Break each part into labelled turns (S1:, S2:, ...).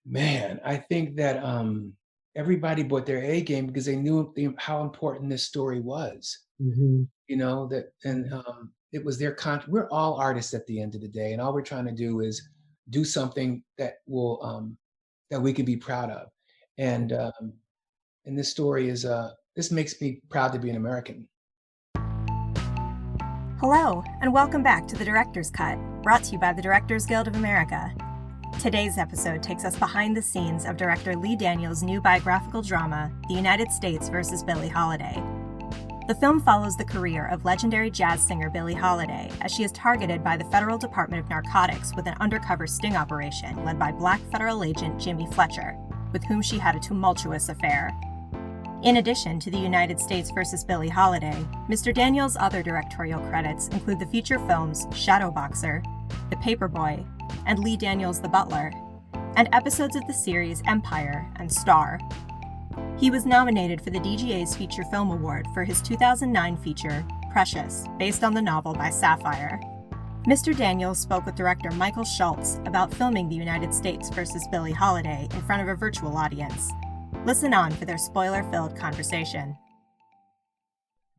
S1: Man, I think that everybody brought their A game because they knew how important this story was.
S2: Mhm.
S1: It was their we're all artists at the end of the day, and all we're trying to do is do something that we can be proud of. And this story is this makes me proud to be an American.
S3: Hello, and welcome back to The Director's Cut, brought to you by the Directors Guild of America. Today's episode takes us behind the scenes of director Lee Daniels' new biographical drama, The United States vs. Billie Holiday. The film follows the career of legendary jazz singer Billie Holiday as she is targeted by the Federal Department of Narcotics with an undercover sting operation led by Black federal agent Jimmy Fletcher, with whom she had a tumultuous affair. In addition to The United States vs. Billie Holiday, Mr. Daniels' other directorial credits include the feature films Shadow Boxer, The Paperboy, and Lee Daniels' The Butler, and episodes of the series Empire and Star. He was nominated for the DGA's Feature Film Award for his 2009 feature, Precious, based on the novel by Sapphire. Mr. Daniels spoke with director Michael Schultz about filming The United States vs. Billie Holiday in front of a virtual audience. Listen on for their spoiler-filled conversation.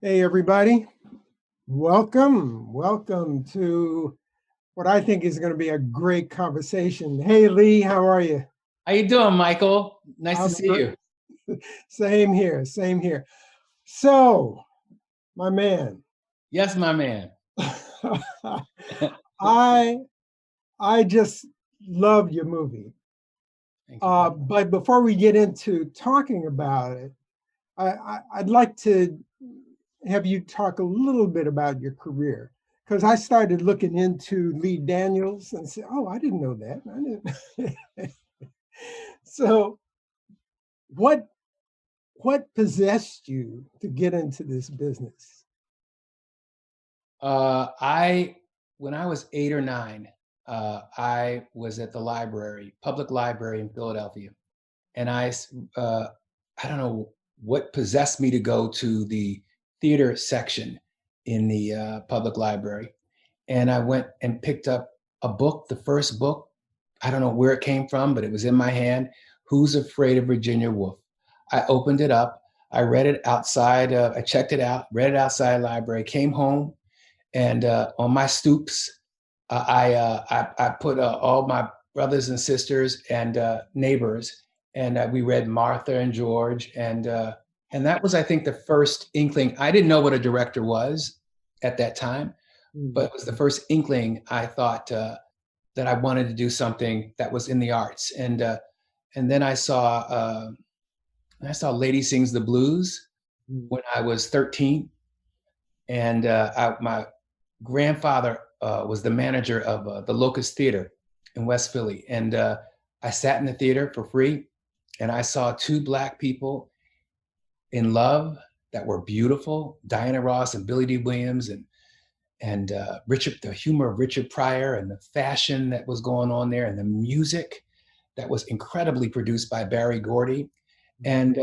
S2: Hey, everybody. Welcome to what I think is going to be a great conversation. Hey, Lee, how are you?
S1: How you doing, Michael? Nice to see you.
S2: Same here. So, my man.
S1: Yes, my man.
S2: I just love your movie.
S1: Thank you.
S2: But before we get into talking about it, I'd like to have you talk a little bit about your career, because I started looking into Lee Daniels and said, "Oh, I didn't know that." So, what possessed you to get into this business?
S1: When I was 8 or 9, I was at the public library in Philadelphia, and I don't know what possessed me to go to the theater section in the public library, and I went and picked up a book, the first book. I don't know where it came from, but it was in my hand. Who's Afraid of Virginia Woolf? I opened it up. I read it outside. I checked it out, read it outside the library, came home, and on my stoops, I put all my brothers and sisters and neighbors, and we read Martha and George, and that was, I think, the first inkling. I didn't know what a director was at that time, but it was the first inkling. I thought that I wanted to do something that was in the arts, and then I saw Lady Sings the Blues when I was 13, and my grandfather was the manager of the Locust Theater in West Philly. And I sat in the theater for free, and I saw two Black people in love that were beautiful, Diana Ross and Billy D. Williams, and the humor of Richard Pryor, and the fashion that was going on there, and the music that was incredibly produced by Barry Gordy, and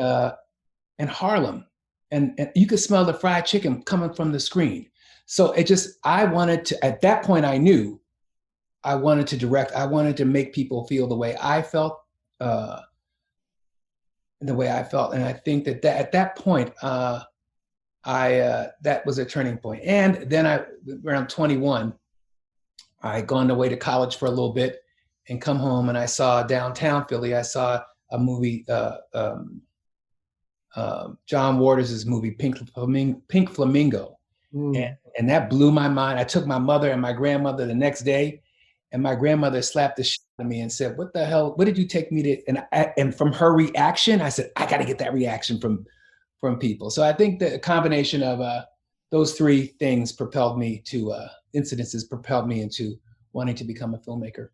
S1: Harlem. And you could smell the fried chicken coming from the screen. So I wanted to, at that point, I knew I wanted to direct. I wanted to make people feel the way I felt, And I think that at that point, that was a turning point. And then around 21, I had gone away to college for a little bit and come home, and I saw downtown Philly, I saw a movie, John Waters' movie, Pink Flamingo. And that blew my mind. I took my mother and my grandmother the next day, and my grandmother slapped the shit out of me and said, "What the hell? What did you take me to?" And from her reaction, I said, "I got to get that reaction from people." So I think the combination of those three things incidences propelled me into wanting to become a filmmaker.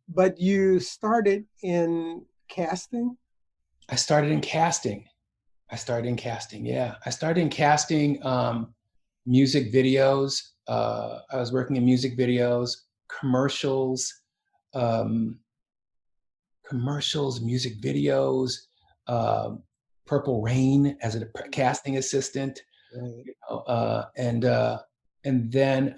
S2: But you started in casting?
S1: I started in casting. Yeah. I started in casting music videos. I was working in music videos, music videos, Purple Rain as a casting assistant, and then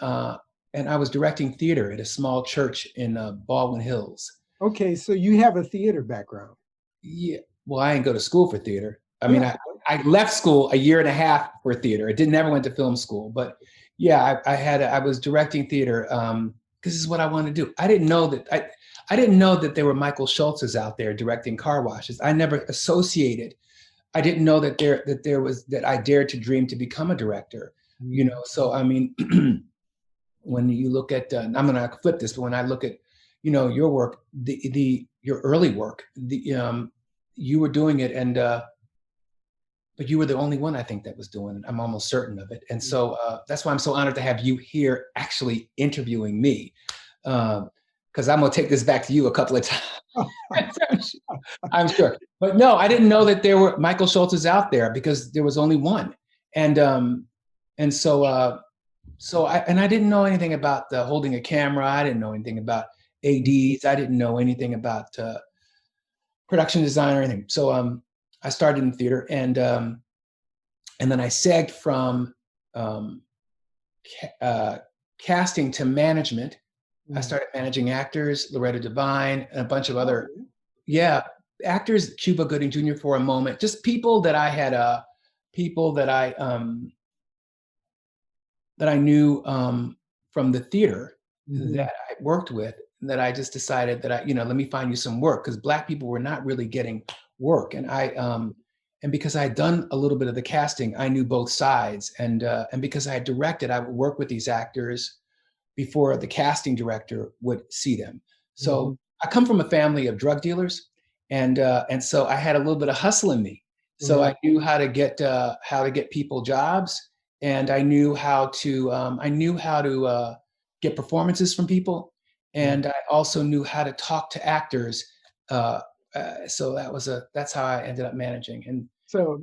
S1: I was directing theater at a small church in Baldwin Hills,
S2: Okay, so you have a theater background.
S1: Yeah. Well, I didn't go to school for theater. I mean,
S2: Yeah.
S1: I left school a year and a half for theater. I didn't never went to film school, but yeah, I was directing theater because this is what I wanted to do. I didn't know that there were Michael Schultzes out there directing car washes. I never associated. I didn't know that I dared to dream to become a director. You know, so I mean, when you look at, I'm going to flip this, but when I look at, your work, your early work, you were doing it, and but you were the only one I think that was doing it. I'm almost certain of it, and so that's why I'm so honored to have you here, actually interviewing me, because I'm going to take this back to you a couple of times. I'm sure, but no, I didn't know that there were Michael Schultzes out there because there was only one, and so I didn't know anything about holding a camera. I didn't know anything about ADs. I didn't know anything about production design or anything. So I started in theater, and then I segged from casting to management. I started managing actors, Loretta Devine, and a bunch of other, actors, Cuba Gooding Jr. for a moment, just people that I had, people that I knew from the theater that I worked with, that I just decided that let me find you some work, because Black people were not really getting work, and and because I had done a little bit of the casting, I knew both sides, and because I had directed, I would work with these actors before the casting director would see them. So I come from a family of drug dealers, and so I had a little bit of hustle in me. So I knew how to get people jobs, and I knew how to get performances from people, and I also knew how to talk to actors. So that's how I ended up managing. And
S2: so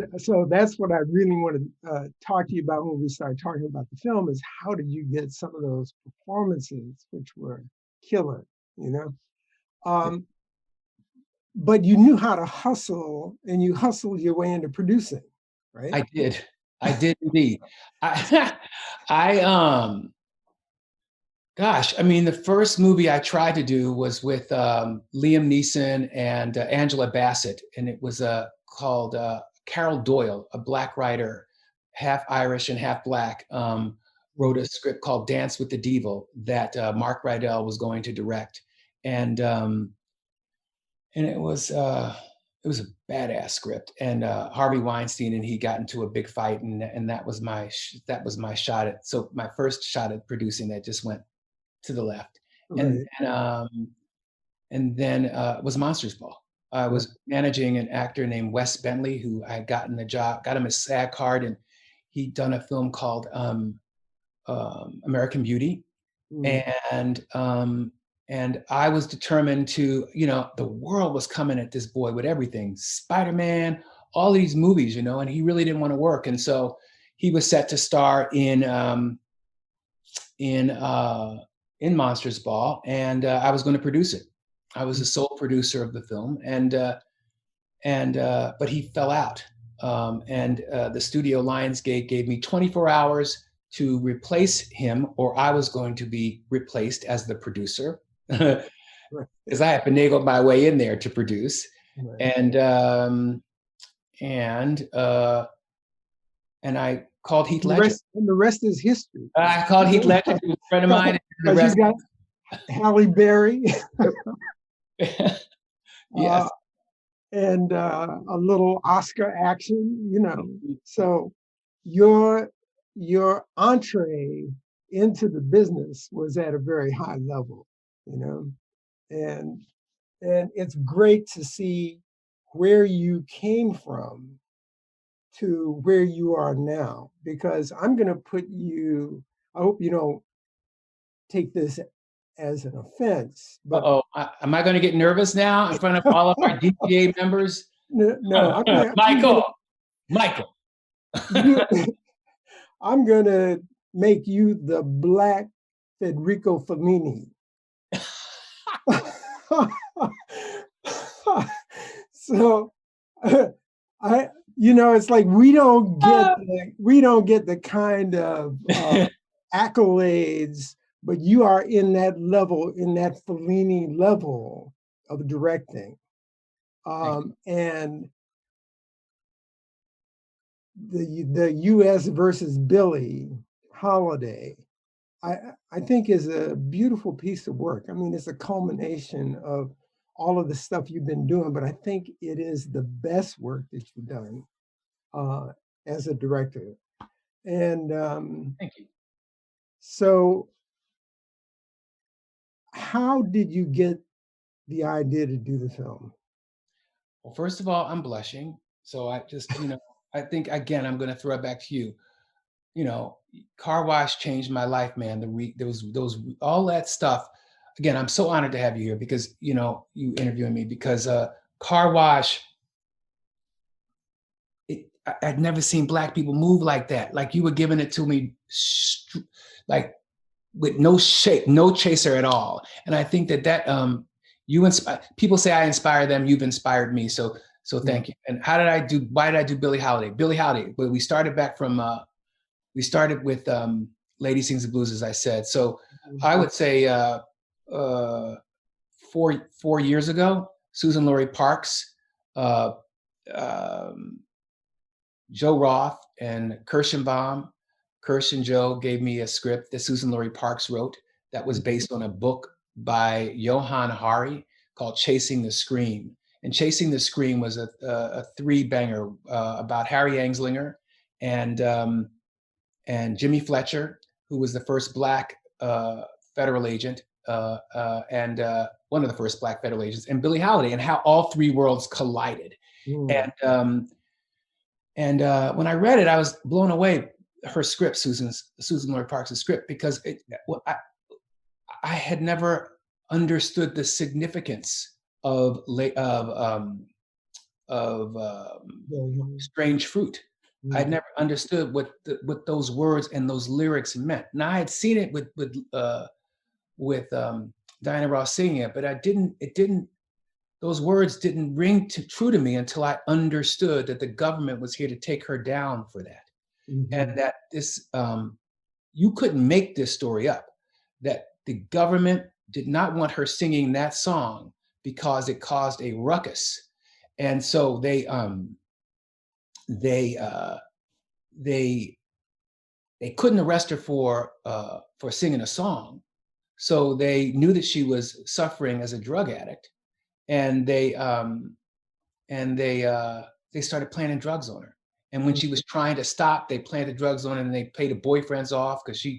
S2: that's what I really want to talk to you about when we start talking about the film, is how did you get some of those performances, which were killer, but you knew how to hustle, and you hustled your way into producing, right?
S1: I did indeed. I gosh, I mean, the first movie I tried to do was with Liam Neeson and Angela Bassett, and it was called Carol Doyle, a Black writer, half Irish and half Black, wrote a script called Dance with the Devil that Mark Rydell was going to direct, and it was a badass script. And Harvey Weinstein and he got into a big fight, and that was my shot at. So my first shot at producing that just went to the left, and then it was Monsters Ball. I was managing an actor named Wes Bentley, who I got him a SAG card, and he'd done a film called American Beauty, and I was determined to, the world was coming at this boy with everything, Spider-Man, all these movies, and he really didn't want to work, and so he was set to star in Monsters Ball, and I was going to produce it. I was the sole producer of the film, but he fell out, and the studio Lionsgate gave me 24 hours to replace him, or I was going to be replaced as the producer, because I had finagled my way in there to produce, and I called Heath Ledger.
S2: And the rest is history.
S1: I called Heath Ledger, who's a friend of mine. And
S2: you got Halle Berry.
S1: Yes.
S2: And a little Oscar action, So your entree into the business was at a very high level, and it's great to see where you came from to where you are now, because I'm going to put you, I hope you don't take this as an offense, but
S1: am I going to get nervous now in front of all of our DPA members?
S2: No,
S1: Michael.
S2: I'm going to make you the Black Federico Fellini. So it's like we don't get the kind of accolades, but you are in that level, in that Fellini level, of directing. And the U.S. versus Billie Holiday, I think is a beautiful piece of work. I mean, it's a culmination of all of the stuff you've been doing, but I think it is the best work that you've done as a director. And
S1: Thank you.
S2: so how did you get the idea to do the film?
S1: Well, first of all, I'm blushing. So I just, I think again, I'm going to throw it back to you. Car wash changed my life, man. Those all that stuff. Again, I'm so honored to have you here because you interviewing me because car wash. I'd never seen Black people move like that. Like you were giving it to me, like with no shape, no chaser at all. And I think that you inspire people. Say I inspire them. You've inspired me. So thank you. And why did I do Billie Holiday? Billie Holiday. Well, we started back from. We started with Lady Sings the Blues, as I said. So I would say 4 years ago, Susan Laurie Parks, Joe Roth, and Kirschenbaum. Kirsch and Joe gave me a script that Susan Laurie Parks wrote that was based on a book by Johann Hari called Chasing the Scream. And Chasing the Scream was a three-banger about Harry Anslinger and Jimmy Fletcher, who was the first Black federal agent, and one of the first Black federal agents, and Billie Holiday, and how all three worlds collided. And when I read it, I was blown away. Her script, Susan Laurie Parks' script, because I had never understood the significance of Strange Fruit. I'd never understood what those words and those lyrics meant. Now I had seen it with Diana Ross singing it, but those words didn't ring true to me until I understood that the government was here to take her down for that. And that this, you couldn't make this story up, that the government did not want her singing that song because it caused a ruckus. And so they couldn't arrest her for singing a song. So they knew that she was suffering as a drug addict, and they started planting drugs on her. And when she was trying to stop, they planted drugs on her, and they paid her boyfriends off because she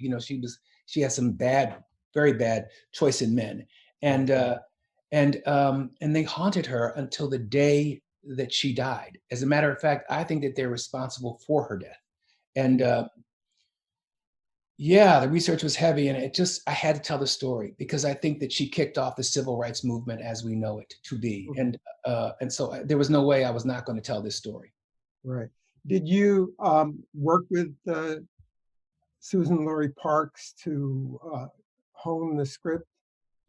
S1: had some very bad choice in men, and they haunted her until the day that she died. As a matter of fact, I think that they're responsible for her death. And the research was heavy, and I had to tell the story because I think that she kicked off the civil rights movement as we know it to be. And so there was no way I was not going to tell this story.
S2: Right. Did you work with Susan Laurie Parks to hone the script?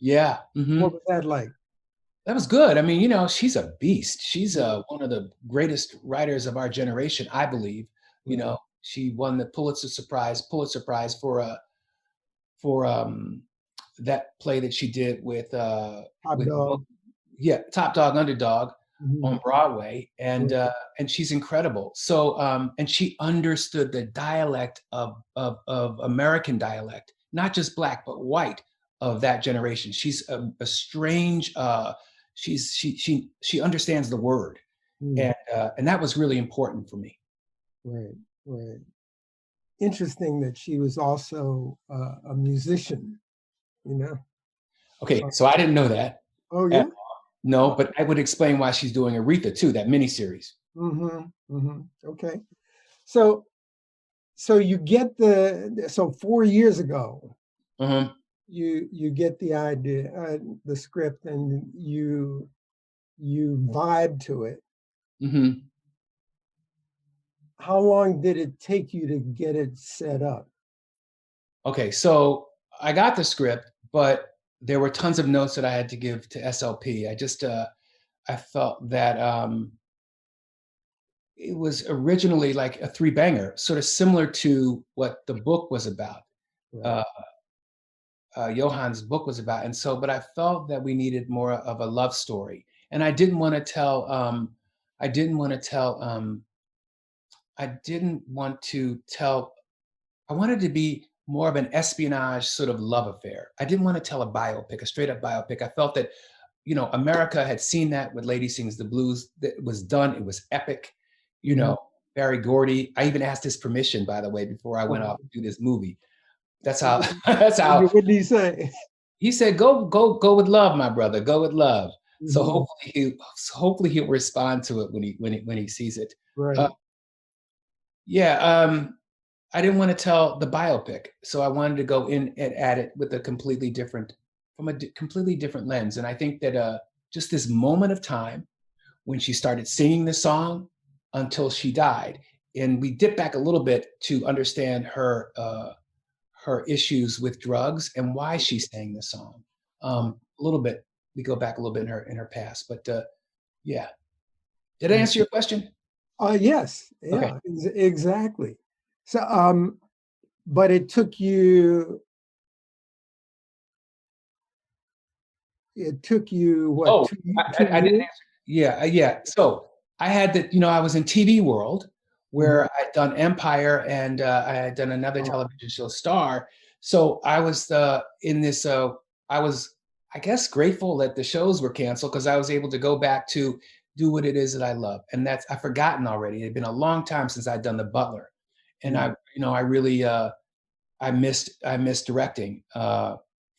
S1: Yeah. Mm-hmm.
S2: What was that like?
S1: That was good. I mean, she's a beast. She's one of the greatest writers of our generation, I believe. She won the Pulitzer Prize for that play that she did with
S2: Top Dog.
S1: Top Dog Underdog on Broadway, and she's incredible. So and she understood the dialect of American dialect, not just Black but white of that generation. She's a strange. She understands the word, and that was really important for me.
S2: Right. Interesting that she was also a musician,
S1: Okay, so I didn't know that.
S2: Oh, yeah?
S1: No, but I would explain why she's doing Aretha too, that miniseries.
S2: Okay. So you get so 4 years ago, you get the idea, the script, and you vibe to it. How long did it take you to get it set up?
S1: Okay, so I got the script, but there were tons of notes that I had to give to SLP. I felt that it was originally like a three-banger, sort of similar to what the book was about. Right. Johann's book was about. And so, but I felt that we needed more of a love story, and I didn't want to tell. I didn't want to tell. I didn't want to tell. I wanted to be more of an espionage sort of love affair. I didn't want to tell a biopic, a straight up biopic. I felt that, America had seen that with Lady Sings the Blues. That it was done. It was epic. You
S2: Mhm.
S1: know, Barry Gordy. I even asked his permission, by the way, before I went
S2: Oh.
S1: off to do this movie. That's how. That's how.
S2: What did he say?
S1: He said, "Go with love, my brother. Go with love." So
S2: Mhm.
S1: hopefully he'll respond to it when he sees it. Uh,
S2: Right.
S1: yeah. I didn't want to tell the biopic, so I wanted to go in and at it with a completely different, from a completely different lens. And I think that just this moment of time when she started singing the song until she died, and we dip back a little bit to understand her issues with drugs and why she sang the song. A little bit, we go back a little bit in her past, but yeah. Did I answer your question?
S2: Yes.
S1: Okay.
S2: Yeah. Exactly. So, but it took you. It took you what?
S1: Oh,
S2: Two
S1: I didn't
S2: years?
S1: answer. Yeah, yeah. So I had the, I was in TV world
S2: Mhm.
S1: where I'd done Empire, and I had done another
S2: Oh,
S1: television show, Star. So I was in this. I was, I guess, grateful that the shows were canceled because I was able to go back to do what it is that I love, and that's I've forgotten already. It had been a long time since I'd done The Butler, and
S2: mhm.
S1: I really I missed directing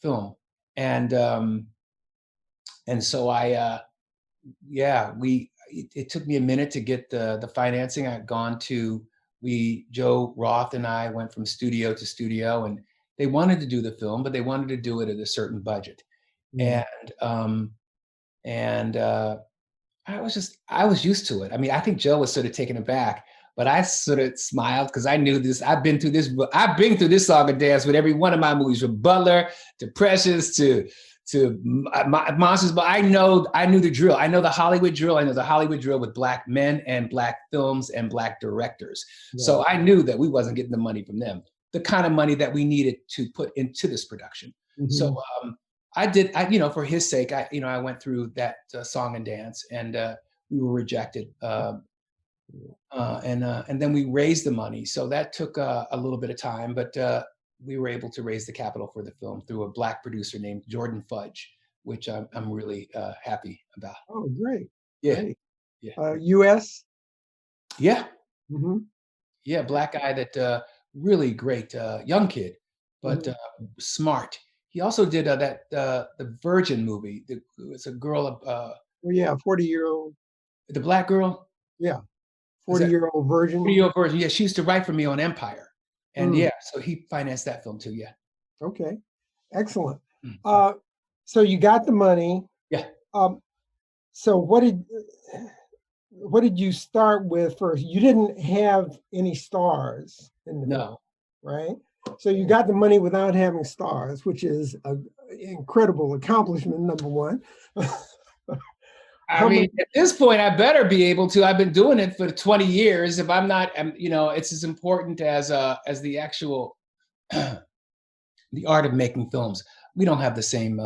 S1: film, and so yeah, it took me a minute to get the financing. I'd gone to Joe Roth and I went from studio to studio, and they wanted to do the film, but they wanted to do it at a certain budget.
S2: Mm.
S1: And um and I was used to it. I mean, I think Joe was sort of taken aback, but I sort of smiled because I knew this. I've been through this song and dance with every one of my movies, from Butler to Precious to Monsters. But I knew the drill. I know the Hollywood drill. I know the Hollywood drill with black men and black films and black directors.
S2: Yeah.
S1: So I knew that we wasn't getting the money from them, the kind of money that we needed to put into this production. So
S2: Mhm.
S1: for his sake, I went through that song and dance, and we were rejected. And then we raised the money. So that took a little bit of time, but we were able to raise the capital for the film through a black producer named Jordan Fudge, which I'm really happy about.
S2: Oh, great.
S1: Yeah,
S2: Great.
S1: yeah,
S2: US?
S1: yeah,
S2: Mhm.
S1: yeah. Black guy that really great young kid, but
S2: Mhm.
S1: smart. He also did the Virgin movie. It's a girl,
S2: Well, yeah, 40-year-old.
S1: the black girl.
S2: Yeah,
S1: Is that
S2: 40-year-old virgin.
S1: video version? Yeah, she used to write for me on Empire, and
S2: Mm.
S1: yeah, so he financed that film too. Yeah.
S2: Okay. Excellent.
S1: Mhm.
S2: Uh, so you got the money.
S1: Yeah.
S2: Um, so what did you start with first? You didn't have any stars in the film,
S1: No.
S2: right? So you got the money without having stars, which is an incredible accomplishment, number one.
S1: I
S2: How
S1: mean,
S2: much?
S1: at this point, I better be able to. I've been doing it for 20 years. If I'm not, it's as important as the actual the art of making films. We don't have the same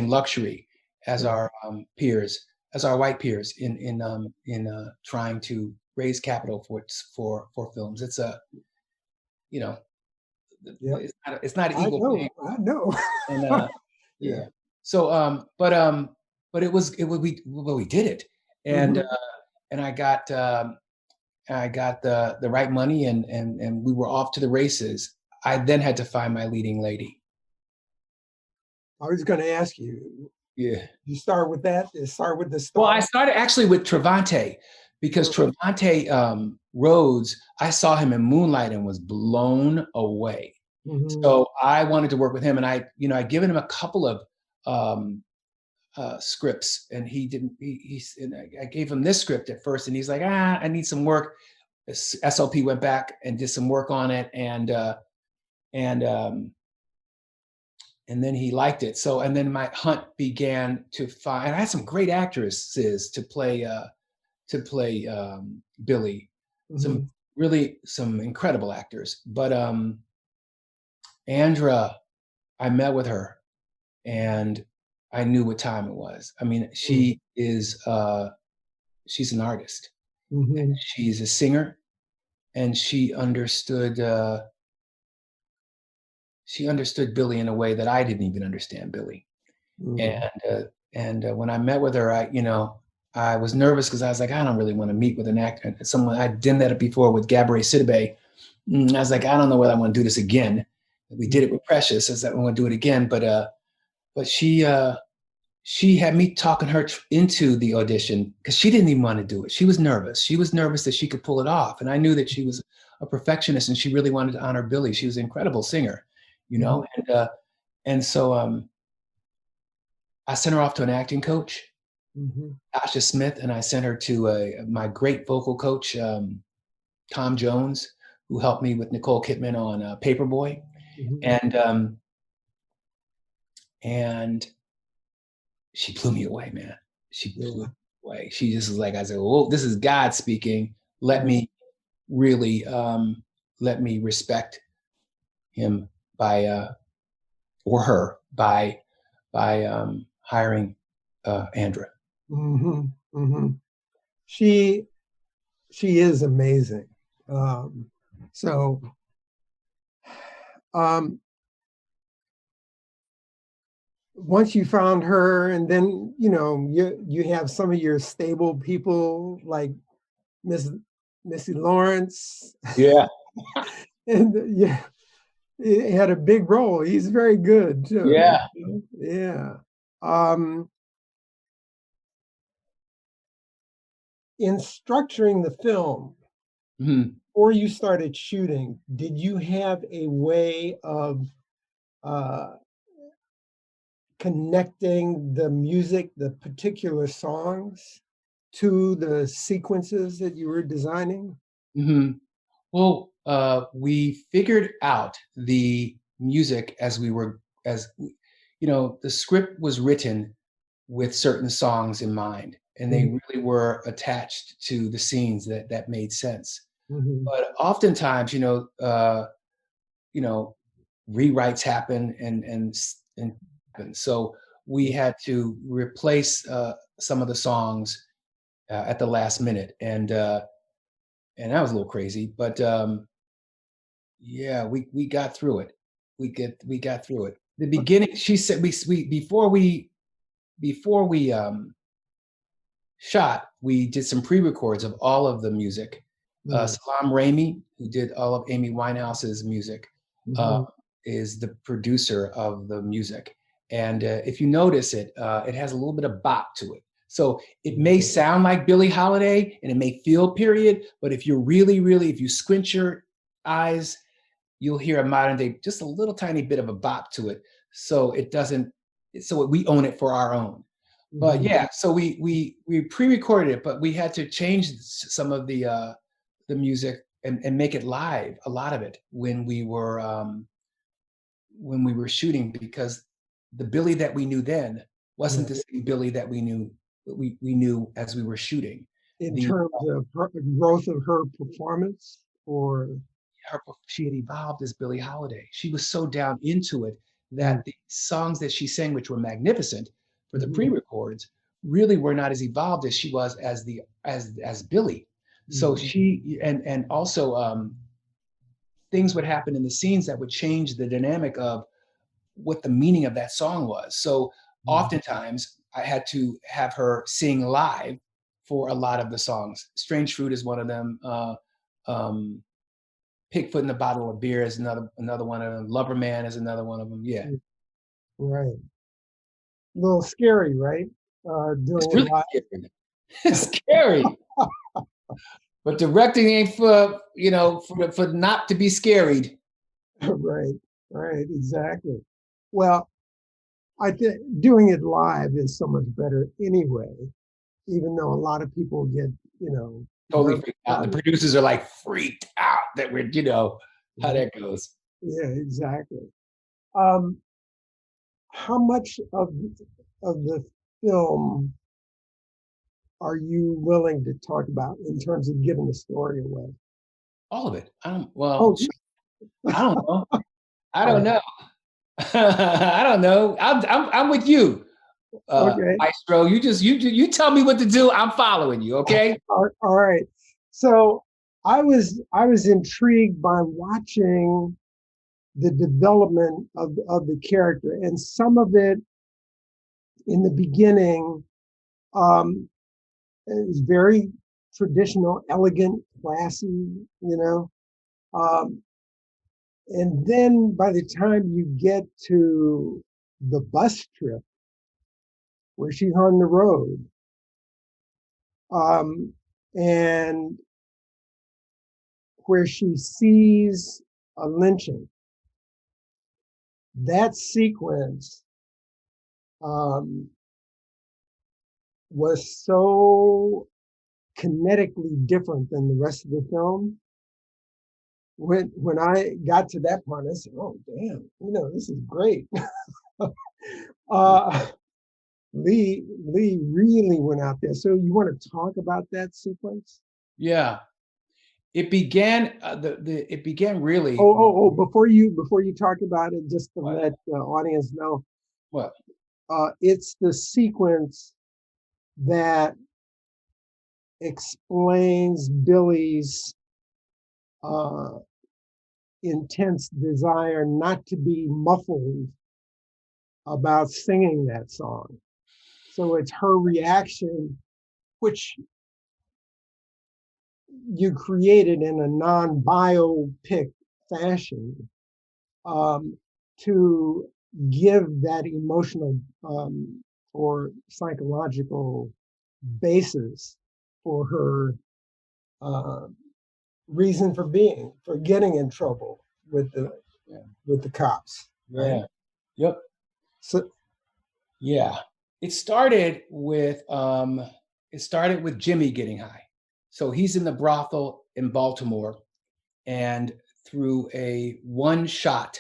S1: luxury as
S2: Yeah.
S1: our peers, as our white peers in trying to raise capital for films. It's you know,
S2: Yeah.
S1: it's not
S2: I
S1: equal pay.
S2: know. I know.
S1: And
S2: Yeah.
S1: yeah. So but we did it. And
S2: Mhm.
S1: and I got the right money, and we were off to the races. I then had to find my leading lady.
S2: I was going to ask you.
S1: Yeah.
S2: You start with that. You start with the
S1: Well, I
S2: star.
S1: started actually with Trevante, because
S2: Mm.
S1: Trevante Rhodes, I saw him in Moonlight and was blown away.
S2: Mhm.
S1: So I wanted to work with him, and I'd given him a couple of um, scripts, and he didn't. And I gave him this script at first, and he's like, I need some work. SLP went back and did some work on it, and and then he liked it. So, and then my hunt began to find. And I had some great actresses to play Billy, some
S2: Mhm.
S1: some incredible actors, but Andra, I met with her and I knew what time it was. I mean, she is she's an artist.
S2: Mm-hmm.
S1: She's a singer, and she understood Billy in a way that I didn't even understand Billy.
S2: Mm-hmm.
S1: And when I met with her, I was nervous because I was like, I don't really want to meet with an actor. Someone I'd done that before with Gabourey Sidibe. I was like, I don't know whether I want to do this again. We did it with Precious. I said, I want to do it again, but she had me talking her into the audition because she didn't even want to do it. She was nervous. She was nervous that she could pull it off, and I knew that she was a perfectionist and she really wanted to honor Billy. She was an incredible singer, you know, and so I sent her off to an acting coach, Asha Smith, and I sent her to my great vocal coach, Tom Jones, who helped me with Nicole Kidman on Paperboy, and she blew me away, man. She blew me away. She just was like, I said, "Oh, this is God speaking. Let me really let me respect him by or her by hiring Andra."
S2: She is amazing. So once you found her, and then you have some of your stable people like Missy Lawrence.
S1: Yeah.
S2: And he had a big role. He's very good too.
S1: Yeah.
S2: Yeah. In structuring the film, before you started shooting, did you have a way of connecting the music, the particular songs, to the sequences that you were designing?
S1: Well, we figured out the music the script was written with certain songs in mind, and they really were attached to the scenes that made sense. But oftentimes, rewrites happen and so we had to replace some of the songs at the last minute, and that was a little crazy, but yeah, we got through it. We got through it. The beginning, she said, we before we shot, we did some pre-records of all of the music. Salam Raimi, who did all of Amy Winehouse's music, is the producer of the music. And if you notice it, it has a little bit of bop to it. So it may sound like Billie Holiday and it may feel period, but if you squint your eyes, you'll hear a modern day, just a little tiny bit of a bop to it. So we own it for our own. But yeah, so we pre-recorded it, but we had to change some of the music and make it live, a lot of it, when we were shooting, because the Billy that we knew then wasn't the same Billy that we knew as we were shooting.
S2: In terms of growth of her performance, or
S1: she had evolved as Billie Holiday. She was so down into it that the songs that she sang, which were magnificent for the pre-records, really were not as evolved as she was as Billie. So she and also things would happen in the scenes that would change the dynamic of what the meaning of that song was. So oftentimes I had to have her sing live for a lot of the songs. Strange Fruit is one of them. Pigfoot in a Bottle of Beer is another one of them. Lover Man is another one of them. Yeah.
S2: Right. A little scary, right? Doing
S1: it's really scary. It's scary. But directing ain't for not to be scared.
S2: Right, exactly. Well, I think doing it live is so much better anyway, even though a lot of people get,
S1: totally freaked out. The producers are like freaked out that we're, how that goes.
S2: Yeah, exactly. How much of the film are you willing to talk about in terms of giving the story away?
S1: All of it. I don't know. I don't know. I don't know. I'm with you,
S2: Okay.
S1: Maestro. You tell me what to do. I'm following you. Okay.
S2: All right. So I was intrigued by watching the development of the character, and some of it in the beginning is very traditional, elegant, classy, and then by the time you get to the bus trip where she's on the road, and where she sees a lynching, that sequence was so kinetically different than the rest of the film. When I got to that part, I said, "Oh, damn! This is great." Lee really went out there. So you want to talk about that sequence?
S1: Yeah. It began. It began really.
S2: Oh! Before you talk about it, just to
S1: What?
S2: let the audience know,
S1: What?
S2: it's the sequence that explains Billie's intense desire not to be muffled about singing that song. So it's her reaction, which you created in a non-biopic fashion, to give that emotional or psychological basis for her reason for getting in trouble with the cops.
S1: Yeah.
S2: Right?
S1: Yep.
S2: So
S1: yeah, it started with Jimmy getting high. So he's in the brothel in Baltimore, and through a one shot,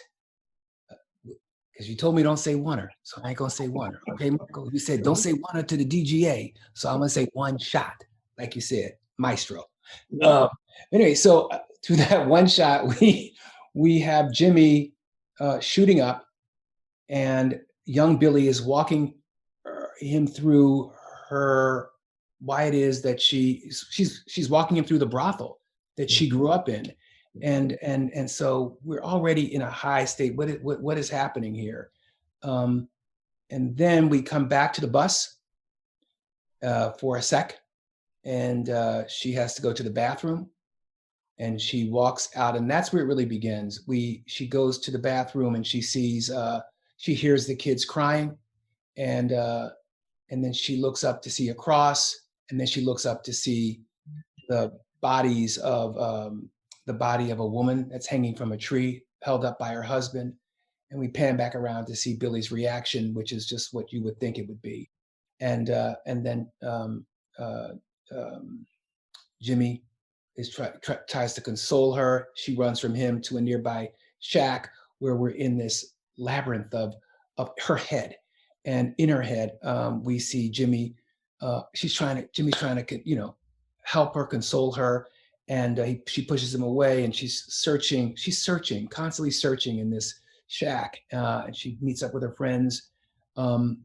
S1: because you told me don't say oneer, so I ain't gonna say oneer. Okay, Michael, you said don't say oneer to the DGA, so I'm gonna say one shot, like you said, Maestro. Anyway, so through that one shot, we have Jimmy shooting up, and young Billie is walking him through why it is that she's walking him through the brothel that she grew up in, and so we're already in a high state. What is happening here? And then we come back to the bus for a sec, and she has to go to the bathroom, and she walks out, and that's where it really begins. She goes to the bathroom, and she hears the kids crying, and then she looks up to see a cross, and then she looks up to see the body of a woman that's hanging from a tree, held up by her husband. And we pan back around to see Billie's reaction, which is just what you would think it would be. And then Jimmy tries to console her. She runs from him to a nearby shack where we're in this labyrinth of her head. And in her head, we see Jimmy. Jimmy's trying to, help her, console her, and she pushes him away. And she's searching, constantly searching in this shack. And she meets up with her friends, and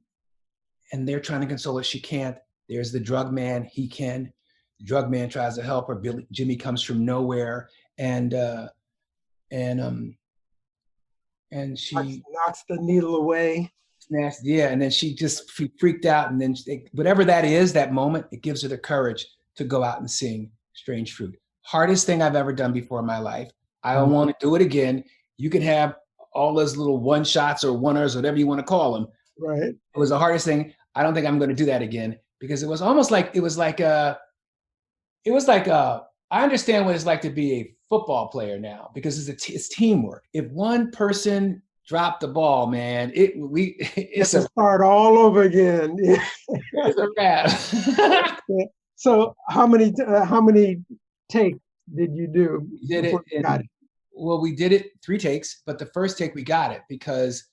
S1: they're trying to console her. She can't. There's the drug man. He can. The drug man tries to help her. Jimmy comes from nowhere, and she
S2: knocks the needle away.
S1: Yeah, and then she just freaked out, and then whatever that is, that moment, it gives her the courage to go out and sing "Strange Fruit." Hardest thing I've ever done before in my life. I don't want to do it again. You can have all those little one shots or oneers, whatever you want to call them.
S2: Right.
S1: It was the hardest thing. I don't think I'm going to do that again, because it was almost like I understand what it's like to be a football player now, because it's teamwork. If one person dropped the ball, man, it's a
S2: start all over again.
S1: It's a wrap.
S2: So how many takes did you do?
S1: Well, we did it 3 takes, but the first take we got it because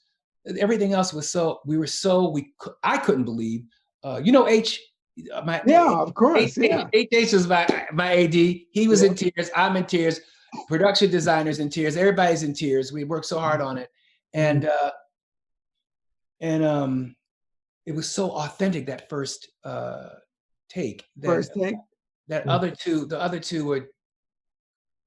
S1: everything else was I couldn't believe. H.
S2: Of course.
S1: H was my AD. He was in tears. I'm in tears. production designers in tears. Everybody's in tears. We worked so hard on it, and it was so authentic, that first take.
S2: First take.
S1: The other two were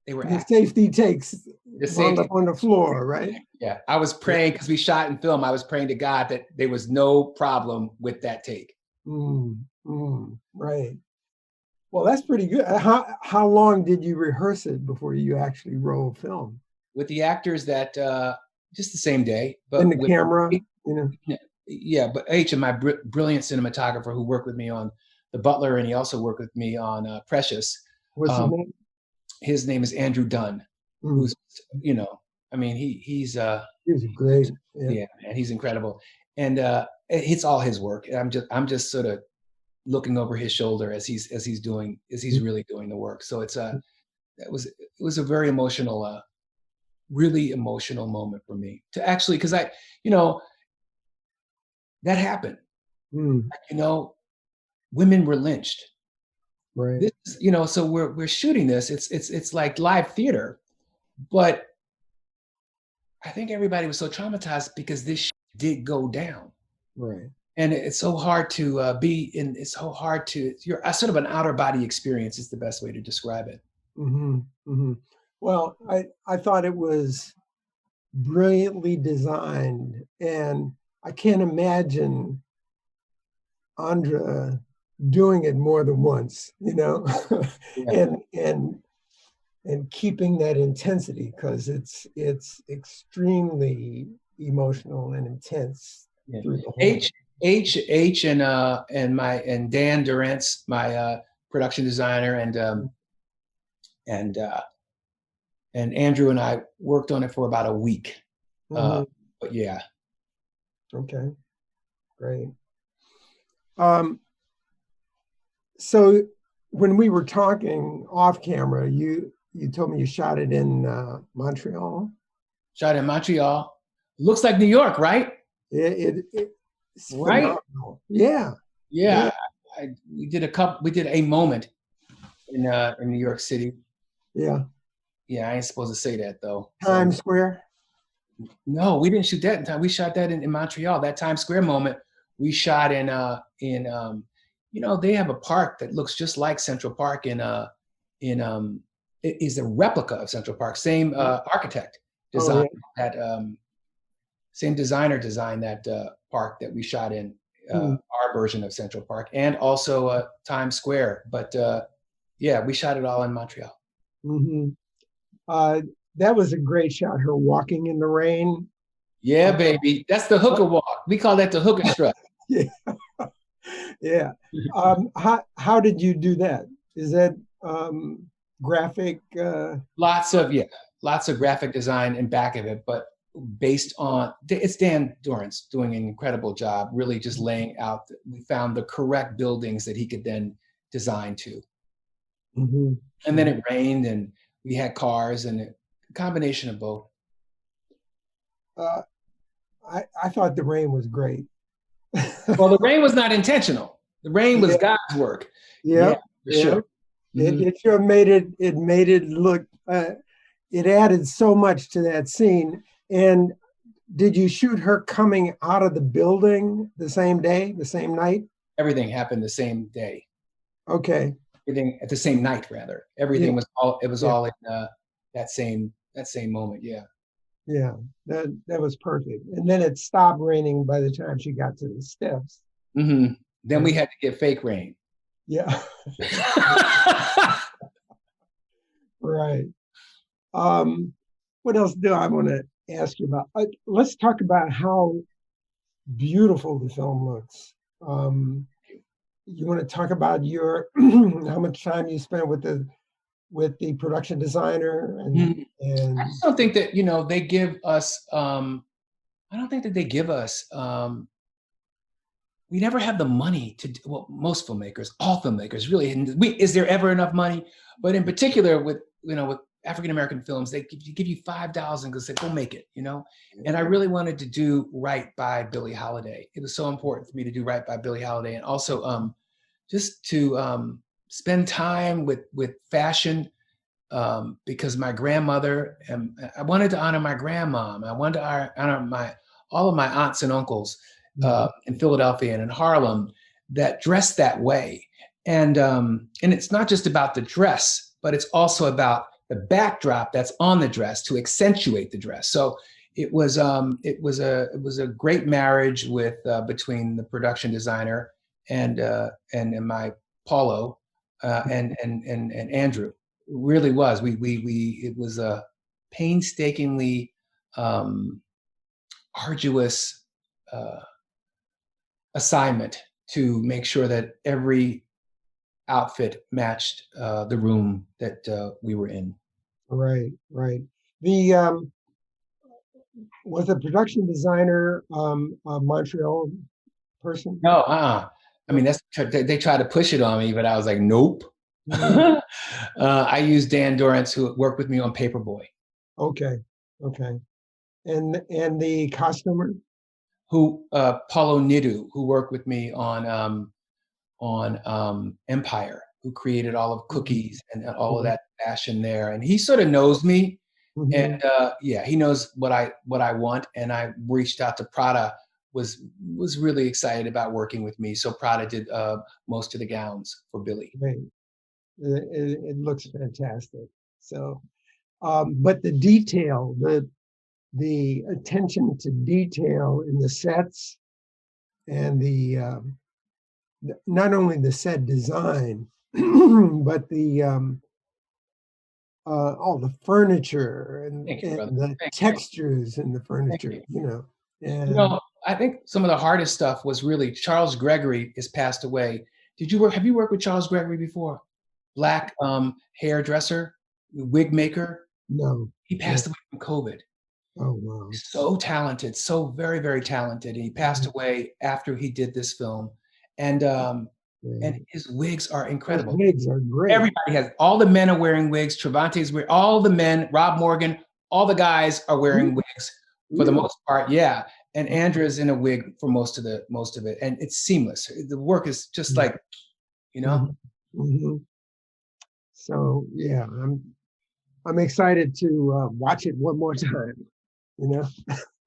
S2: The
S1: acting.
S2: safety takes
S1: The
S2: wound
S1: safety
S2: up on the floor, right?
S1: Yeah, I was praying, because we shot and film. I was praying to God that there was no problem with that take.
S2: Right. Well, that's pretty good. How long did you rehearse it before you actually rolled film?
S1: With the actors, that just the same day. But
S2: in the
S1: with,
S2: camera, you know.
S1: Yeah, but H and my brilliant cinematographer who worked with me on The Butler, and he also worked with me on Precious.
S2: What's his name?
S1: His name is Andrew Dunn, who's, I mean, he's
S2: great.
S1: Yeah, man, he's incredible, and it's all his work. I'm just sort of looking over his shoulder as he's really doing the work. So it was a very emotional, really emotional moment for me to actually, because that happened. Women were lynched.
S2: Right.
S1: This, so we're shooting this. It's like live theater, but I think everybody was so traumatized because this did go down.
S2: Right.
S1: And it's so hard to be in. It's so hard to. You're sort of an outer body experience. Is the best way to describe it.
S2: Well, I thought it was brilliantly designed, and I can't imagine Andra doing it more than once, yeah. and keeping that intensity, because it's extremely emotional and intense.
S1: Yeah. H and Dan Durant's my production designer, and Andrew and I worked on it for about a week. But yeah.
S2: Okay, great. So when we were talking off camera, you told me you shot it in Montreal.
S1: Shot in Montreal. Looks like New York, right?
S2: It's
S1: right.
S2: Phenomenal. Yeah.
S1: We did a moment in New York City.
S2: Yeah.
S1: Yeah, I ain't supposed to say that though.
S2: Times Square.
S1: No, we didn't shoot that in time. We shot that in Montreal. That Times Square moment we shot in they have a park that looks just like Central Park it is a replica of Central Park. Same architect designed that. Same designer designed that park that we shot in, our version of Central Park, and also Times Square. But we shot it all in Montreal.
S2: That was a great shot, her walking in the rain.
S1: Yeah, baby. That's the hooker walk. We call that the hooker strut.
S2: Yeah. How did you do that? Is that graphic?
S1: Lots of graphic design in back of it, but based on, it's Dan Dorrance doing an incredible job, really just laying out, we found the correct buildings that he could then design to. And then it rained and we had cars, and a combination of both.
S2: I thought the rain was great.
S1: Well, the rain was not intentional. The rain was God's work.
S2: Yeah,
S1: for sure.
S2: It sure made it look, it added so much to that scene. And did you shoot her coming out of the building the same day, the same night?
S1: Everything happened the same day.
S2: Okay.
S1: Everything at the same night, rather. Everything was all, it was all in that same moment. Yeah.
S2: Yeah, that was perfect. And then it stopped raining by the time she got to the steps.
S1: Then we had to get fake rain.
S2: Yeah. Right. What else do I want to ask you about? Let's talk about how beautiful the film looks. You want to talk about your how much time you spent with the production designer and
S1: I just don't think that they give us I don't think that they give us we never have the money to most filmmakers, all filmmakers really, and is there ever enough money? But in particular with with African American films, they give you $5 and say go make it, and I really wanted to do right by Billie Holiday. It was so important for me to do right by Billie Holiday, and also just to spend time with fashion because my grandmother, and I wanted to honor my grandmom. I wanted to honor all of my aunts and uncles in Philadelphia and in Harlem that dressed that way. And it's not just about the dress, but it's also about the backdrop that's on the dress to accentuate the dress. So it was a great marriage with between the production designer and my Paulo and Andrew. It really was. It was a painstakingly arduous assignment to make sure that every outfit matched the room that we were in.
S2: Right, right. The was the production designer a Montreal person?
S1: No, I mean, they tried to push it on me, but I was like, nope. I used Dan Dorrance, who worked with me on Paperboy.
S2: Okay, okay. And the costumer?
S1: Who Paulo Nidu, who worked with me on Empire, who created all of Cookies and all of that fashion there, and he sort of knows me, and yeah, he knows what I want, and I reached out to Prada. Was really excited about working with me, so Prada did most of the gowns for Billie.
S2: Right. It looks fantastic. So, but the detail, the attention to detail in the sets, and the not only the set design, but the all the furniture and the textures in the furniture, And
S1: I think some of the hardest stuff was really Charles Gregory has passed away. Have you worked with Charles Gregory before? Black hairdresser, wig maker.
S2: No.
S1: He passed away from COVID.
S2: Oh, wow.
S1: So talented, so very, very talented. And he passed away after he did this film. And his wigs are incredible.
S2: His wigs are great.
S1: Everybody has, all the men are wearing wigs. Travante's wearing, all the men, Rob Morgan, all the guys are wearing wigs for the most part. Yeah. And Andrea's in a wig for most of it. And it's seamless. The work is just like,
S2: So yeah, I'm excited to watch it one more time,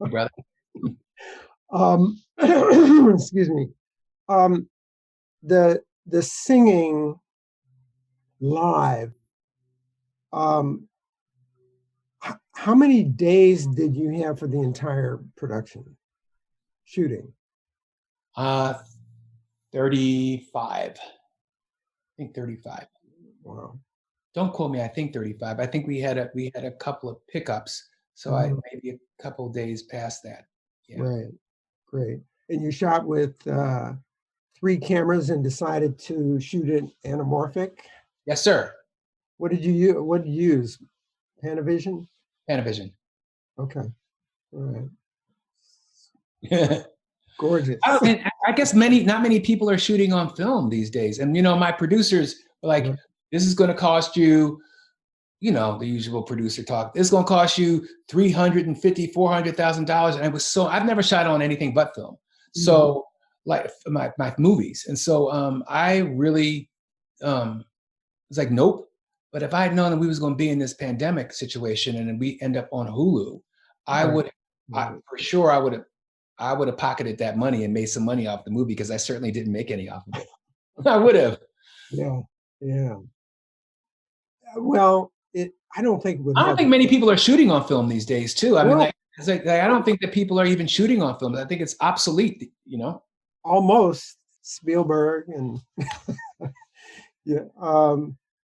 S1: Brother.
S2: Excuse me. The singing live, how many days did you have for the entire production shooting?
S1: 35. I think 35.
S2: Wow.
S1: Don't quote me. I think 35. I think we had a couple of pickups, so I maybe a couple of days past that. Yeah.
S2: Right. Great. And you shot with 3 cameras and decided to shoot it anamorphic?
S1: Yes, sir.
S2: What did you use? Panavision?
S1: Panavision.
S2: Okay. All right. Gorgeous.
S1: I guess not many people are shooting on film these days. And, my producers were like, this is going to cost you, the usual producer talk. It's going to cost you $350,000, $400,000. And I've never shot on anything but film. So like my movies. And so I really was like, nope. But if I had known that we was going to be in this pandemic situation and then we end up on Hulu, I would have pocketed that money and made some money off the movie, because I certainly didn't make any off of it. I would have.
S2: Yeah. Well, I don't think
S1: many people are shooting on film these days too. I mean, I don't think that people are even shooting on film. I think it's obsolete,
S2: Almost. Spielberg and yeah.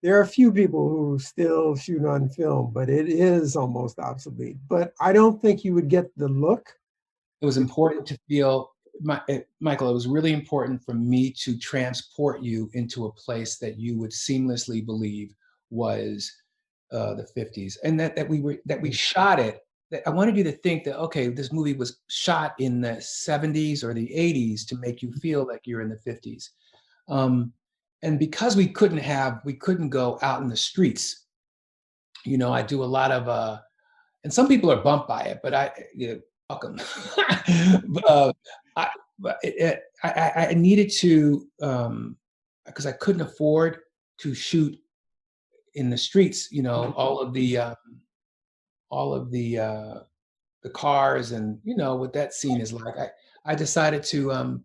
S2: There are a few people who still shoot on film, but it is almost obsolete. But I don't think you would get the look.
S1: It was important to feel, Michael, it was really important for me to transport you into a place that you would seamlessly believe was the 50s, and that we shot it. That I wanted you to think that, okay, this movie was shot in the 70s or the 80s to make you feel like you're in the 50s. And because we couldn't go out in the streets, I do a lot of, and some people are bumped by it, but fuck them. I needed to, because I couldn't afford to shoot in the streets, you know, all of the cars, and you know what that scene is like. I decided to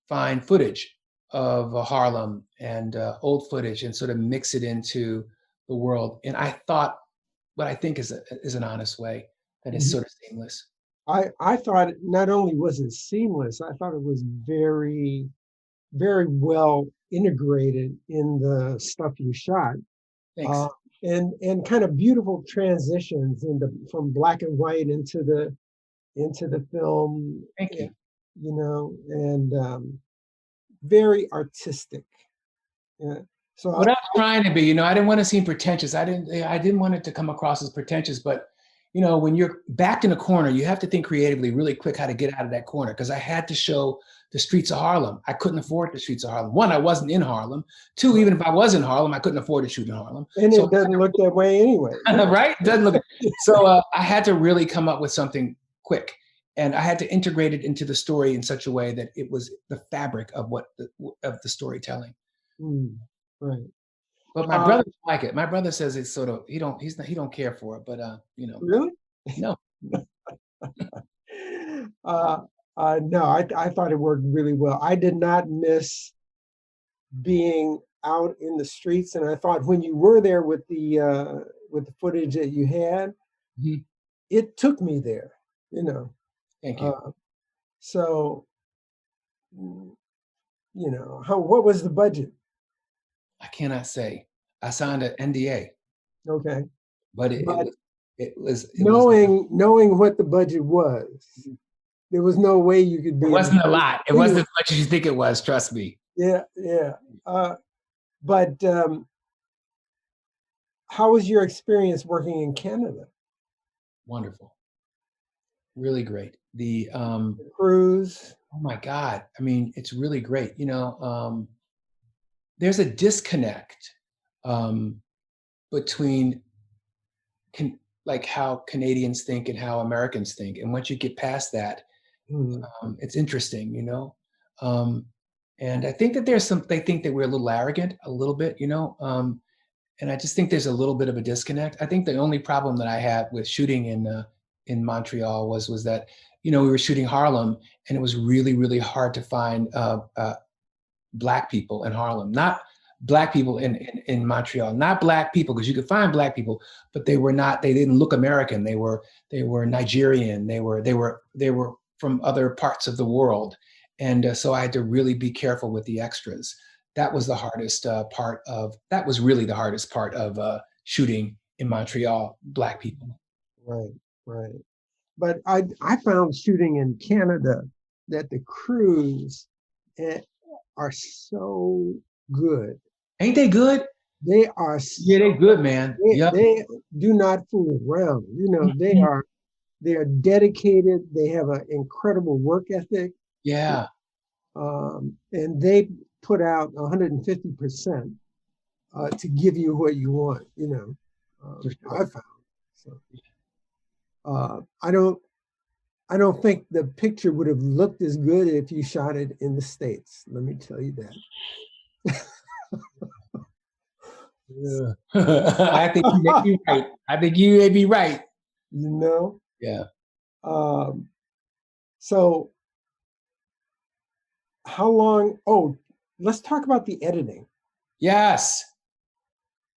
S1: find footage of Harlem and old footage and sort of mix it into the world. And I thought what I think is an honest way that is sort of seamless.
S2: I thought not only was it seamless, I thought it was very, very well integrated in the stuff you shot.
S1: Thanks.
S2: And kind of beautiful transitions from black and white into the film.
S1: Thank you.
S2: You know, and very artistic. Yeah. So
S1: What I was trying to be, you know, I didn't want to seem pretentious. I didn't want it to come across as pretentious, but you know, when you're backed in a corner, you have to think creatively really quick how to get out of that corner, because I had to show the streets of Harlem. I couldn't afford the streets of Harlem. One, I wasn't in Harlem. Two, even if I was in Harlem, I couldn't afford to shoot in Harlem.
S2: And so, it doesn't look that way anyway.
S1: Right? It doesn't look. So I had to really come up with something quick. And I had to integrate it into the story in such a way that it was the fabric of of the storytelling.
S2: Right.
S1: But my brother doesn't like it. My brother says it's sort of he don't care for it. But you know.
S2: Really?
S1: No.
S2: No, I thought it worked really well. I did not miss being out in the streets, and I thought when you were there with the footage that you had, it took me there. You know.
S1: Thank you.
S2: So, you know, what was the budget?
S1: I cannot say. I signed an NDA.
S2: Okay.
S1: But it was
S2: knowing what the budget was. There was no way you could be.
S1: It wasn't a lot. It wasn't as much as you think it was. Trust me.
S2: Yeah. But how was your experience working in Canada?
S1: Wonderful. Really great. The
S2: cruise.
S1: Oh my God. I mean, it's really great. You know, there's a disconnect between like how Canadians think and how Americans think. And once you get past that, it's interesting, you know. And I think that they think that we're a little arrogant, a little bit, you know. And I just think there's a little bit of a disconnect. I think the only problem that I had with shooting in Montreal was that, you know, we were shooting Harlem, and it was really, really hard to find Black people in Harlem, not Black people in Montreal, not Black people, because you could find Black people, but they didn't look American. They were Nigerian. They were from other parts of the world. And so I had to really be careful with the extras. That was the hardest that was really the hardest part of shooting in Montreal, Black people.
S2: Right. But I found shooting in Canada that the crews are so good.
S1: Ain't they good?
S2: They are.
S1: Yeah, they're good, man.
S2: They do not fool around. You know, they are dedicated. They have an incredible work ethic.
S1: Yeah.
S2: And they put out 150% to give you what you want. You know, I found. So, I don't think the picture would have looked as good if you shot it in the States. Let me tell you that.
S1: Yeah. I think you may be right. I think you may be right.
S2: You know?
S1: Yeah.
S2: So how long? Oh, let's talk about the editing.
S1: Yes.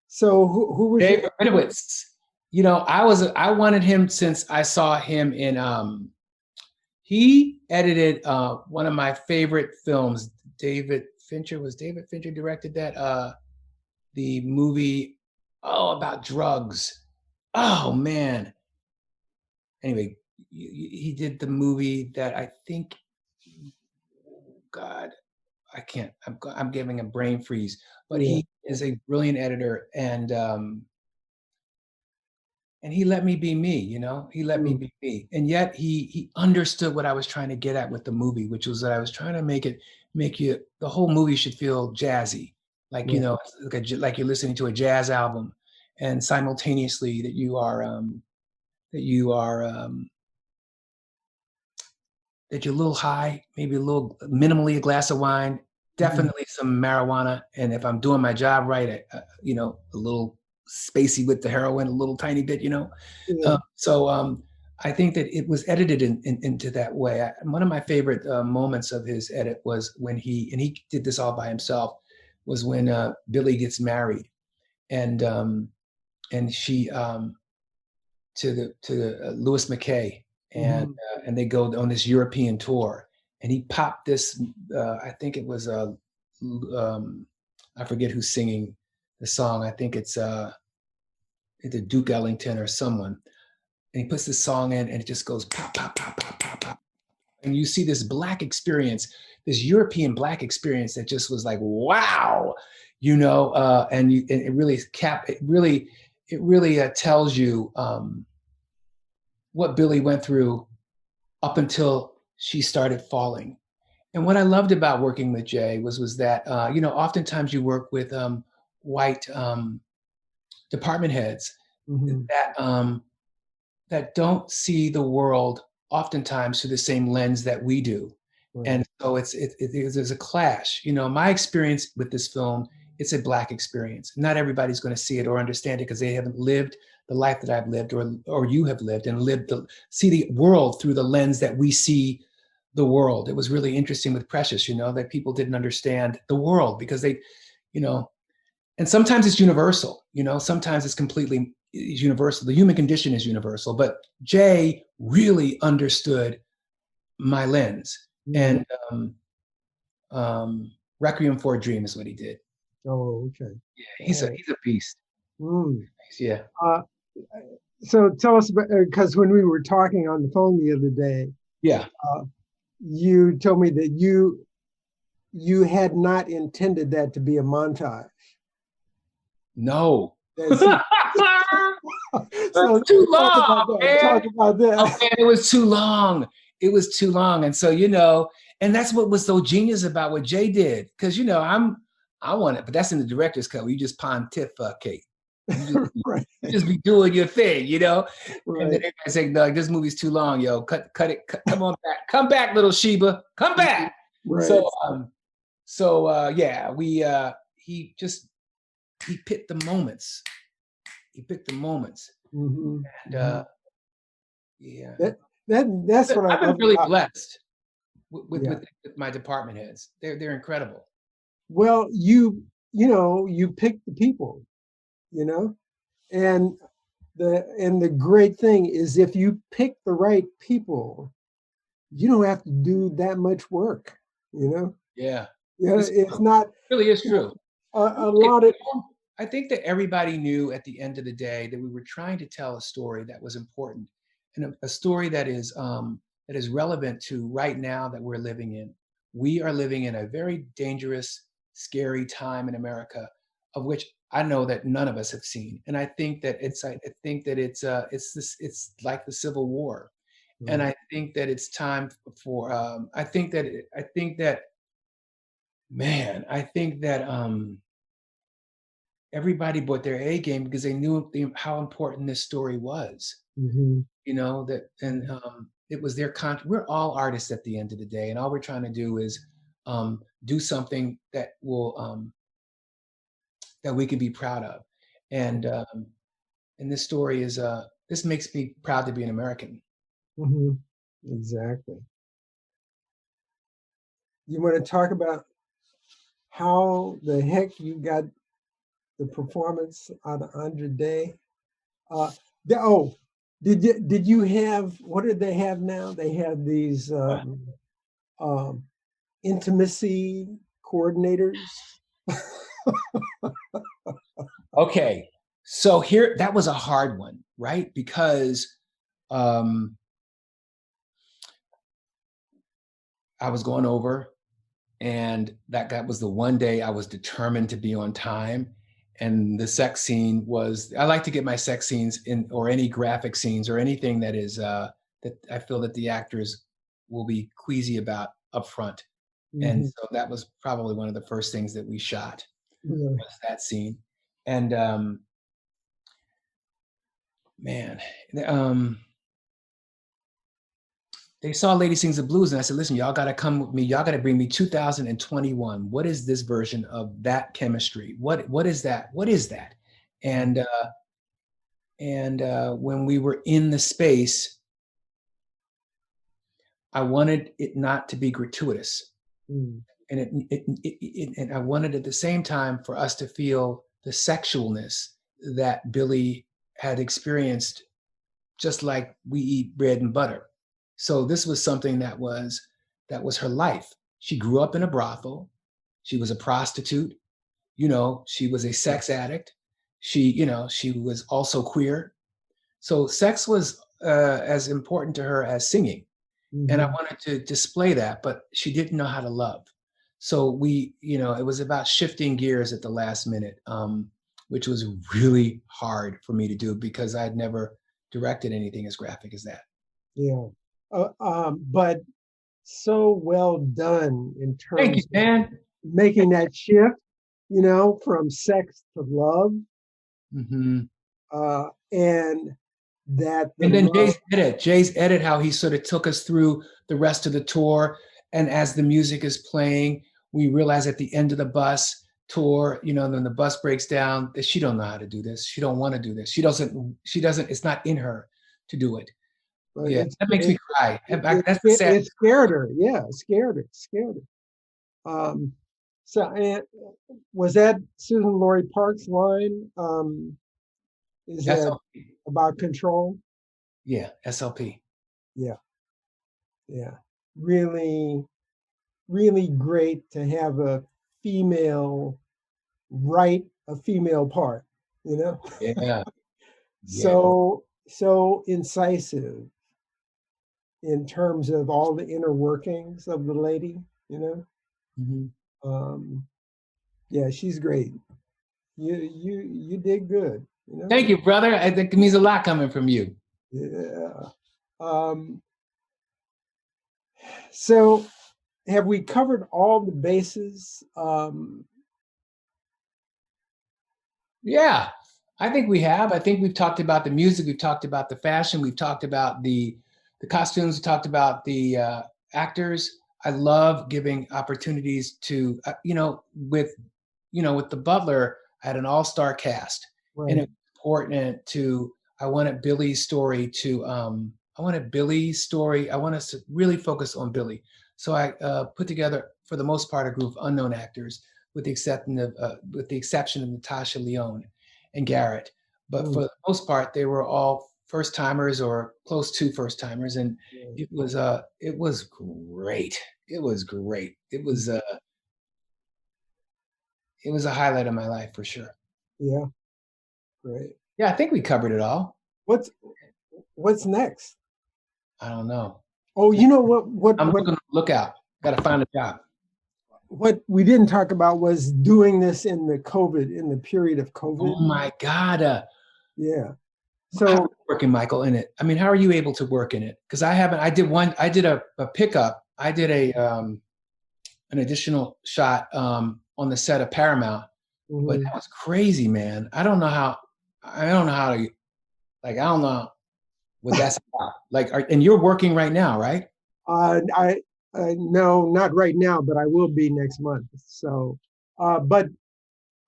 S2: So who was
S1: David Ridowitz? You know, I wanted him since I saw him in he edited one of my favorite films. David Fincher directed that the movie about drugs. Oh man. Anyway, he did the movie that I think, God, I can't, I'm giving a brain freeze, but he is a brilliant editor, and he let me be me, you know, he let me be me. And yet he understood what I was trying to get at with the movie, which was that I was trying to make you, the whole movie should feel jazzy. Like, you know, like you're listening to a jazz album, and simultaneously that you're a little high, maybe a little minimally a glass of wine, definitely some marijuana. And if I'm doing my job right, you know, a little spacey with the heroin, a little tiny bit, you know.
S2: Yeah.
S1: I think that it was edited into that way. One of my favorite moments of his edit was when he did this all by himself, was when Billie gets married, and she to Louis McKay, and they go on this European tour, and he popped this. I think it was I forget who's singing the song. I think it's either Duke Ellington or someone. And he puts this song in, and it just goes pop, pop, pop, pop, pop, pop. And you see this Black experience, this European Black experience that just was like, wow, you know, and it really tells you what Billie went through up until she started falling. And what I loved about working with Jay was that you know, oftentimes you work with white department heads that don't see the world oftentimes through the same lens that we do. Right. And so there's a clash. You know, my experience with this film, it's a Black experience. Not everybody's going to see it or understand it because they haven't lived the life that I've lived, or you have lived, and see the world through the lens that we see the world. It was really interesting with Precious, you know, that people didn't understand the world because they, you know, and sometimes it's universal, you know, sometimes it's completely universal. The human condition is universal, but Jay really understood my lens. And Requiem for a Dream is what he did.
S2: Oh, okay.
S1: Yeah, he's a beast. Yeah.
S2: So tell us about, because when we were talking on the phone the other day,
S1: yeah,
S2: you told me that you had not intended that to be a montage.
S1: No.
S2: So
S1: too long, man.
S2: Talk about that.
S1: Oh, man, it was too long. It was too long. And so, you know, and that's what was so genius about what Jay did. Because, you know, I want it, but that's in the director's cut where you just pontificate. You just be doing your thing, you know? Right. And then everybody saying, no, this movie's too long, yo. Cut it. Come on back. Come back, little Sheba. Come back. Right. Yeah, he picked the moments. He picked the moments. And yeah.
S2: That's what
S1: I've been really blessed with my department heads. They're incredible.
S2: Well, you pick the people, you know, and the great thing is if you pick the right people, you don't have to do that much work, you know.
S1: Yeah.
S2: It's not.
S1: It really is true.
S2: A lot of.
S1: I think that everybody knew at the end of the day that we were trying to tell a story that was important, and a story that is relevant to right now that we're living in. We are living in a very dangerous, scary time in America, of which I know that none of us have seen. And I think that it's like the Civil War, and I think that it's time for. I think that everybody brought their A game because they knew how important this story was. You know, that, and it was their we're all artists at the end of the day, and all we're trying to do is do something that will that we can be proud of. And this story is this makes me proud to be an American.
S2: Exactly. You want to talk about how the heck you got the performance out of Andra Day? Did you have, what did they have now? They have these intimacy coordinators.
S1: Okay, so here, that was a hard one, right? Because I was going over, and that was the one day I was determined to be on time. And the sex scene was, I like to get my sex scenes in, or any graphic scenes or anything that is, that I feel that the actors will be queasy about up front. And so that was probably one of the first things that we shot, was that scene. And man, they saw Lady Sings the Blues, and I said, listen, y'all got to come with me. Y'all got to bring me 2021. What is this version of that chemistry? What is that? What is that? And when we were in the space, I wanted it not to be gratuitous.
S2: Mm.
S1: And I wanted at the same time for us to feel the sexualness that Billie had experienced, just like we eat bread and butter. So this was something that was her life. She grew up in a brothel. She was a prostitute. She was a sex addict. She was also queer. So sex was as important to her as singing.
S2: Mm-hmm.
S1: And I wanted to display that, but she didn't know how to love. So it was about shifting gears at the last minute, which was really hard for me to do because I'd never directed anything as graphic as that.
S2: Yeah. But so well done in
S1: Thank you,
S2: terms of
S1: man.
S2: making that shift, from sex to love.
S1: Mm-hmm.
S2: And that
S1: And then
S2: love,
S1: Jay's edit, how he sort of took us through the rest of the tour. And as the music is playing, we realize at the end of the bus tour, then the bus breaks down, that she don't know how to do this. She don't want to do this. She doesn't, it's not in her to do it. Yeah, that makes me cry. That's the sad.
S2: It scared her. Yeah, scared her. So was that Susan Laurie Park's line? Is that about control?
S1: Yeah, SLP.
S2: Yeah. Really, really great to have a female write a female part,
S1: Yeah.
S2: So incisive in terms of all the inner workings of the lady,
S1: Mm-hmm.
S2: Yeah, she's great. You did good.
S1: Thank you, brother. I think it means a lot coming from you.
S2: Yeah. So have we covered all the bases?
S1: Yeah, I think we have. I think we've talked about the music. We've talked about the fashion. We've talked about the costumes. We talked about the actors. I love giving opportunities to, with the Butler, I had an all-star cast.
S2: Right.
S1: And it's important I wanted Billie's story I want us to really focus on Billie. So I put together, for the most part, a group of unknown actors, with the exception of Natasha Lyonne and Garrett. But for the most part, they were all first timers or close to first timers, and it was great. It was great. It was a highlight of my life for sure.
S2: Yeah, great.
S1: Yeah, I think we covered it all.
S2: What's next?
S1: I don't know.
S2: Oh, you know what?
S1: I'm looking to look out. Got to find a job.
S2: What we didn't talk about was doing this in the period of COVID.
S1: Oh my God.
S2: Yeah.
S1: So how are you working, Michael, in it? I mean, how are you able to work in it? Because I did a pickup. I did an additional shot on the set of Paramount, but that was crazy, man. I don't know how to, I don't know what that's about. And you're working right now, right?
S2: No, not right now, but I will be next month. So, but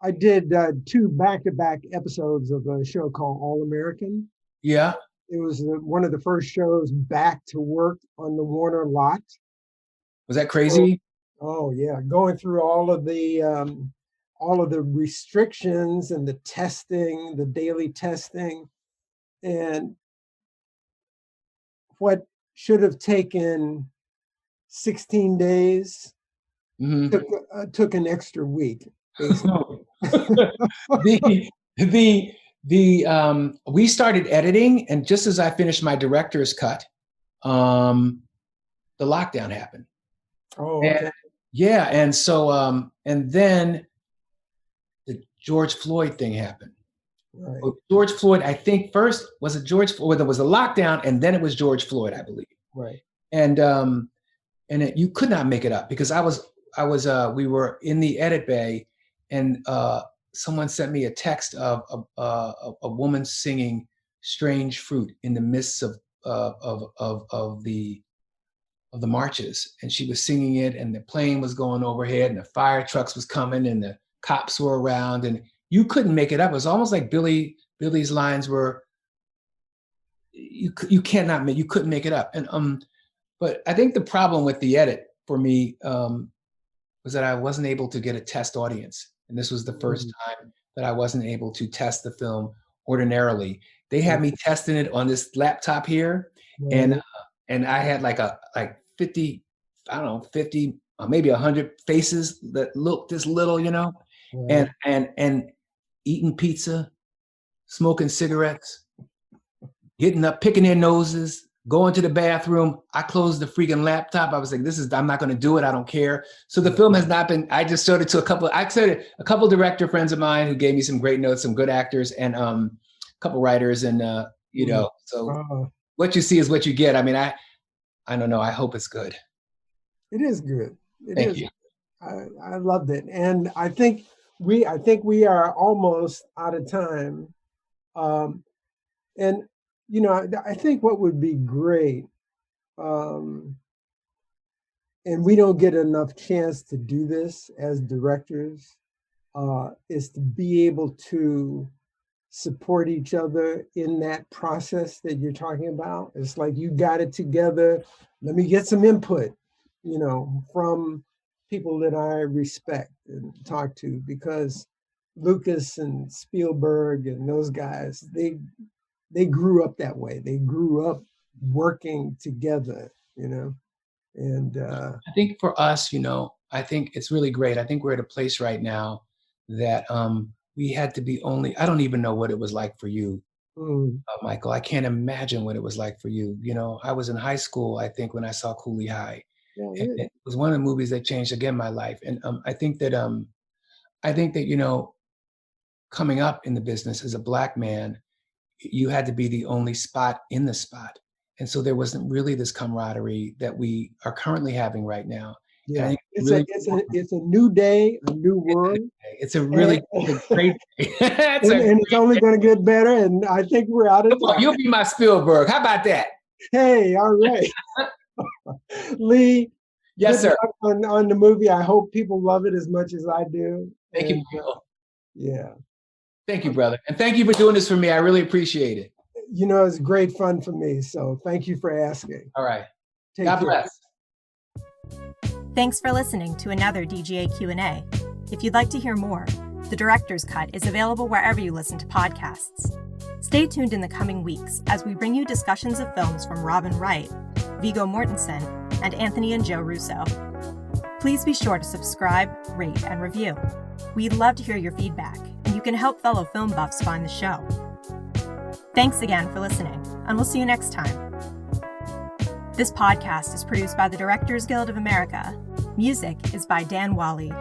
S2: I did 2 back-to-back episodes of a show called All American.
S1: Yeah.
S2: It was one of the first shows back to work on the Warner lot.
S1: Was that crazy?
S2: Oh yeah, going through all of the restrictions and the testing, the daily testing, and what should have taken 16 days took an extra week.
S1: We started editing, and just as I finished my director's cut, the lockdown happened.
S2: Oh, okay.
S1: And so and then the George Floyd thing happened.
S2: Right.
S1: Well, George Floyd, I think first was it George Floyd? There was a lockdown, and then it was George Floyd, I believe.
S2: Right.
S1: And you could not make it up, because we were in the edit bay, and someone sent me a text of a woman singing "Strange Fruit" in the midst of the of the marches, and she was singing it, and the plane was going overhead, and the fire trucks was coming, and the cops were around, and you couldn't make it up. It was almost like Billie's lines were, you couldn't make it up. And but I think the problem with the edit for me was that I wasn't able to get a test audience, and this was the first time that I wasn't able to test the film ordinarily. They had me testing it on this laptop here, and I had like 50, I don't know, 50, maybe 100 faces that looked this little, you know, and eating pizza, smoking cigarettes, getting up, picking their noses, going to the bathroom. I closed the freaking laptop. I was like, I'm not going to do it. I don't care. So the film has not been, I just showed it to a couple director friends of mine who gave me some great notes, some good actors, and a couple writers. And, you know, so what you see is what you get. I mean, I don't know. I hope it's good.
S2: It is good.
S1: Thank you.
S2: I loved it. And I think we are almost out of time. And, you know, I think what would be great, and we don't get enough chance to do this as directors, is to be able to support each other in that process that you're talking about. It's like, you got it together. Let me get some input, you know, from people that I respect and talk to, because Lucas and Spielberg and those guys, they grew up that way. They grew up working together, you know, and
S1: I think for us, you know, I think it's really great. I think we're at a place right now that we had to be I don't even know what it was like for you, Michael. I can't imagine what it was like for you. You know, I was in high school, I think, when I saw Cooley High. And it was one of the movies that changed, again, my life. And I think that, you know, coming up in the business as a Black man, you had to be the only spot in the spot. And so there wasn't really this camaraderie that we are currently having right now.
S2: Yeah, it's a new day, a new world.
S1: It's a really great day.
S2: And it's only going to get better. And I think we're out of time.
S1: You'll be my Spielberg. How about that?
S2: Hey, all right. Lee.
S1: Yes, sir.
S2: On the movie. I hope people love it as much as I do.
S1: Thank you, Michael.
S2: Yeah.
S1: Thank you, brother. And thank you for doing this for me. I really appreciate it.
S2: You know, it's great fun for me. So thank you for asking.
S1: All right.
S2: Take
S1: God
S2: care.
S1: bless.
S3: Thanks for listening to another DGA Q&A. If you'd like to hear more, The Director's Cut is available wherever you listen to podcasts. Stay tuned in the coming weeks as we bring you discussions of films from Robin Wright, Viggo Mortensen, and Anthony and Joe Russo. Please be sure to subscribe, rate, and review. We'd love to hear your feedback, and you can help fellow film buffs find the show. Thanks again for listening, and we'll see you next time. This podcast is produced by the Directors Guild of America. Music is by Dan Wally.